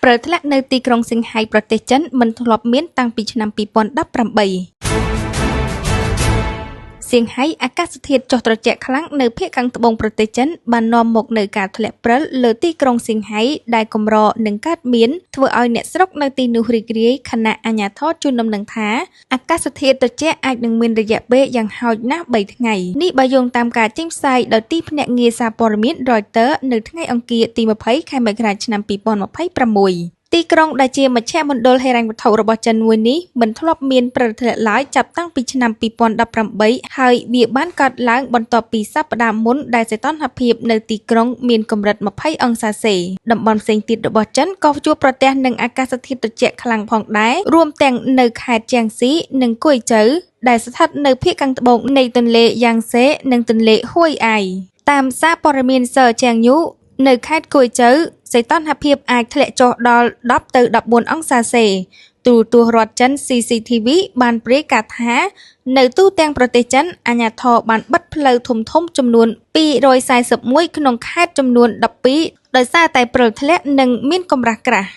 ព្រលធ្លាក់នៅទីក្រុងសិង្ហៃប្រទេសចិនមិនធ្លាប់មានតាំងពីឆ្នាំ2018សៀងហៃអាកាសធាតុចុះត្រជាក់ខ្លាំងនៅភាគខាងត្បូងប្រទេសចិនបាននាំមកនូវការធ្លាក់ព្រិលលើទីក្រុងសៀងហៃដែលកម្រនឹងកើតមានធ្វើឲ្យអ្នកស្រុកនៅទីនោះរីករាយខណៈអាជ្ញាធរជូនដំណឹងថាអាកាសធាតុត្រជាក់អាចនឹងមានរយៈពេលយ៉ាងហោចណាស់3ថ្ងៃនេះបើយោងតាមការចេញផ្សាយដោយទីភ្នាក់ងារសារព័ត៌មាន Reuters នៅថ្ងៃអង្គារទី20ខែមករាឆ្នាំ2026ទីក្រុងដែលជាមជ្ឈមណ្ឌលហិរញ្ញវត្ថុរបស់ចិនមួយនេះមិនធ្លាប់មានព្រឹត្តិការណ៍ឡើយចាប់តាំងពីឆ្នាំ2018ហើយវាបានកើតឡើងបន្ទាប់ពីសប្តាហ៍មុនដែលសីតុណ្ហភាពនៅទីក្រុងមានកម្រិត20អង្សាសេតំបន់ផ្សេងទៀតរបស់ចិនក៏ជួបប្រទះនឹងអាកាសធាតុត្រជាក់ខ្លាំងផងដែររួមទាំងនៅខេត្តជៀងស៊ីនិងកួយជូដែលស្ថិតនៅភាគខាងត្បូងនៃទន្លេយ៉ាងសេនិងទន្លេហួយអៃតាមសារព័ត៌មានសឺជៀងញូនៅខេត្តកួយជូសីតុណ្ហភាពអាចធ្លាក់ចុះដល់10ទៅ14អង្សាសេទូរទស្សន៍រដ្ឋចិន CCTV បានព្រាយការណ៍ថានៅទូទាំងប្រទេសចិនអាជ្ញាធរបានបិទផ្លូវធំៗចំនួន241ក្នុងខេត្តចំនួន12ដោយសារតែព្រិលធ្លាក់និងមានកម្រាស់ក្រាស់